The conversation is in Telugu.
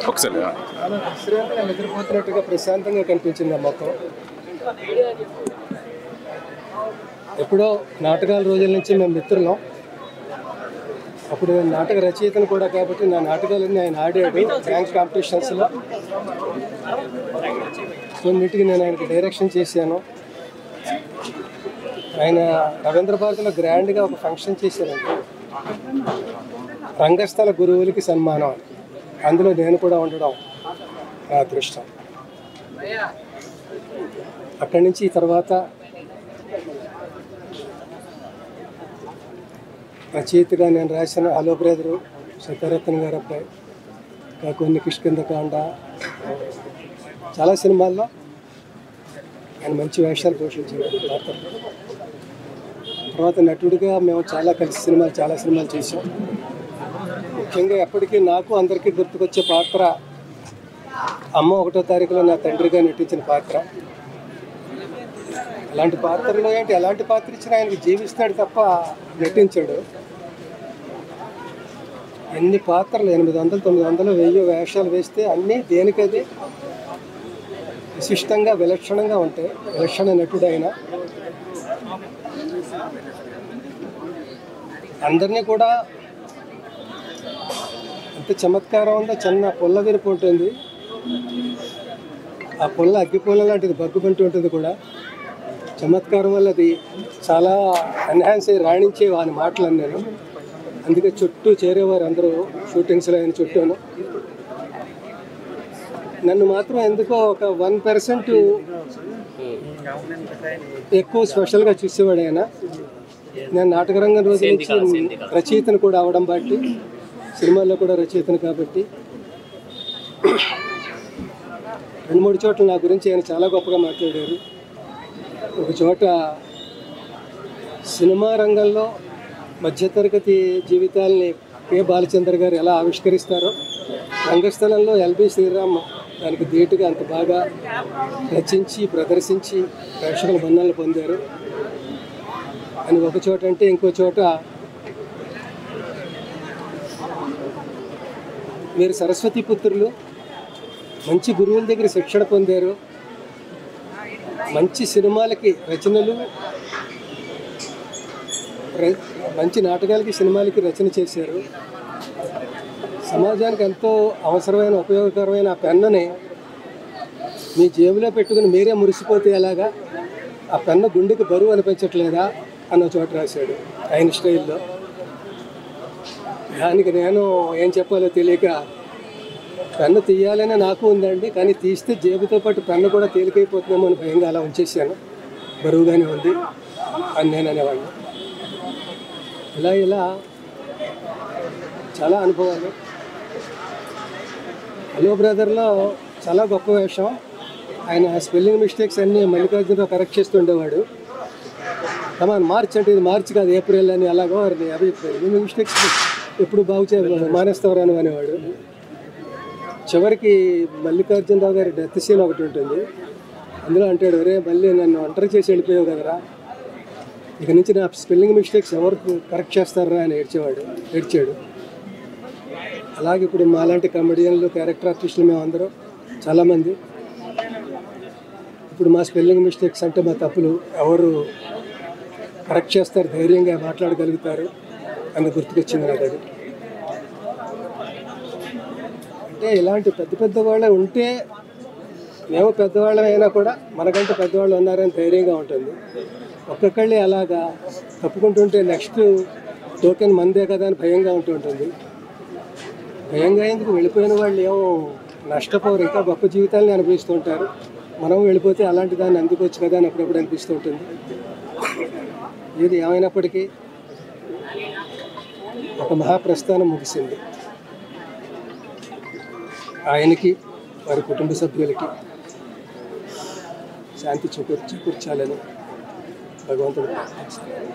ఒకసారి చాలా విశ్రాంతిగా నిద్రపోతున్నట్టుగా ప్రశాంతంగా కనిపించింది ఆ మొత్తం. ఎప్పుడో నాటకాల రోజుల నుంచి మేము మిత్రులం. అప్పుడు నేను నాటక రచయితను కూడా కాబట్టి నా నాటకాలన్నీ ఆయన ఆడాడు బ్యాంక్ కాంపిటీషన్స్లో. కొన్నిటికి నేను ఆయనకి డైరెక్షన్ చేశాను. ఆయన రవీంద్ర భారతిలో గ్రాండ్గా ఒక ఫంక్షన్ చేశారంటే రంగస్థల గురువులకి సన్మానం. అందులో నేను కూడా ఉండడం నా అదృష్టం. అక్కడి నుంచి తర్వాత రచయితగా నేను రాసిన హలో బ్రదరు, సత్యరత్న గారు అబ్బాయి, ఇంకా కొన్ని కిష్కిందకాండ, చాలా సినిమాల్లో ఆయన మంచి వేషాలు పోషించారు. తర్వాత నటుడిగా మేము చాలా సినిమాలు చేసాం. ముఖ్యంగా ఎప్పటికీ నాకు అందరికీ గుర్తుకొచ్చే పాత్ర అమ్మ 1వ తారీఖులో నా తండ్రిగా నటించిన పాత్ర. అలాంటి పాత్రలో ఎలాంటి పాత్ర ఇచ్చినా ఆయనకి జీవిస్తాడు తప్ప నటించాడు. ఎన్ని పాత్రలు 800, 900, 1000 వేషాలు వేస్తే అన్నీ దేనికది విశిష్టంగా విలక్షణంగా ఉంటాయి. విలక్షణ నటుడు ఆయన. అందరినీ కూడా ఎంత చమత్కారం ఉందో, చిన్న పుల్ల విరుపు ఉంటుంది. ఆ పుల్ల అగ్గిపుల్ల లాంటిది, బగ్గుబంటి ఉంటుంది కూడా. చమత్కారం వల్ల అది చాలా ఎన్హాన్స్ అయ్యి రాణించే వాని మాటలు నేను. అందుకే చుట్టూ చేరేవారు అందరూ షూటింగ్స్లో ఆయన చుట్టూను. నన్ను మాత్రం ఎందుకో ఒక 1% ఎక్కువ స్పెషల్గా చూసేవాడు ఆయన. నేను నాటకరంగం రోజు నుంచి రచయితను కూడా అవడం బట్టి, సినిమాల్లో కూడా రచయితను కాబట్టి 2-3 చోట్ల నా గురించి ఆయన చాలా గొప్పగా మాట్లాడారు. ఒక చోట సినిమా రంగంలో మధ్యతరగతి జీవితాలని కె. బాలచంద్ర గారు ఎలా ఆవిష్కరిస్తారో, రంగస్థలంలో ఎల్బి శ్రీరామ్ దానికి ధీటుగా అంత బాగా రచించి ప్రదర్శించి ప్రేక్షకుల మన్ననలు పొందారు అని ఒక చోట అంటే, ఇంకో చోట మీరు సరస్వతి పుత్రులు, మంచి గురువుల దగ్గర శిక్షణ పొందారు, మంచి సినిమాలకి రచనలు, మంచి నాటకాలకి సినిమాలకి రచన చేశారు. సమాజానికి ఎంతో అవసరమైన ఉపయోగకరమైన ఆ పెన్నుని మీ జేబులో పెట్టుకుని మీరే మురిసిపోతే ఎలాగా, ఆ పెన్ను గుండెకి బరువు అనిపించట్లేదా అన్న చోట రాశాడు ఆయన స్టైల్లో. దానికి నేను ఏం చెప్పాలో తెలియక, పెన్ను తీయాలనే నాకు ఉందండి, కానీ తీస్తే జేబుతో పాటు పెన్ను కూడా తేలికైపోతుందేమో అని భయంగా అలా ఉంచేసాను. బరువుగానే ఉంది అని నేను అనేవాడిని. ఇలా చాలా అనుభవాలు. హలో బ్రదర్లో చాలా గొప్ప వేషం. ఆయన స్పెల్లింగ్ మిస్టేక్స్ అన్నీ మల్లికార్జునరావు కరెక్ట్ చేస్తుండేవాడు. కమాన్ మార్చ్ అంటే ఇది మార్చి కాదు ఏప్రిల్ అని, అలాగో అవి స్పెల్లింగ్ మిస్టేక్స్ ఎప్పుడు మానేస్తావరా అని అనేవాడు. చివరికి మల్లికార్జునరావు గారి డెత్ సీన్ ఒకటి ఉంటుంది. అందులో అంటాడు, ఒరే మళ్ళీ నన్ను ఒంటరి చేసి వెళ్ళిపోయావు కదరా, ఇక నుంచి నా స్పెల్లింగ్ మిస్టేక్స్ ఎవరు కరెక్ట్ చేస్తారా అని ఏడ్చాడు. అలాగే ఇప్పుడు మాలాంటి కమెడియన్లు, క్యారెక్టర్ ఆర్టిస్టులు మేమందరం చాలామంది ఇప్పుడు మా స్పెల్లింగ్ మిస్టేక్స్ అంటే మా తప్పులు ఎవరు కరెక్ట్ చేస్తారు, ధైర్యంగా మాట్లాడగలుగుతారు అని గుర్తుకొచ్చింది నాకు. అది అంటే ఇలాంటి పెద్ద వాళ్ళే ఉంటే, మేము పెద్దవాళ్ళం అయినా కూడా మనకంటే పెద్దవాళ్ళు ఉన్నారని ధైర్యంగా ఉంటుంది. ఒక్కొక్కళ్ళే అలాగా తప్పుకుంటుంటే నెక్స్ట్ టోకెన్ మందే కదా అని భయంగా ఉంటుంది. భయంగా ఎందుకు, వెళ్ళిపోయిన వాళ్ళు ఏమో నష్టపోరు, ఇంకా గొప్ప జీవితాలని అనుభవిస్తూ ఉంటారు. మనం వెళ్ళిపోతే అలాంటి దాన్ని అందుకోవచ్చు కదా అని అప్పుడప్పుడు అనిపిస్తూ ఉంటుంది. ఇది ఏమైనప్పటికీ ఒక మహాప్రస్థానం ముగిసింది. ఆయనకి, వారి కుటుంబ సభ్యులకి శాంతి చేకూర్చాలని భగవంతుడు ప్రార్థిస్తాను.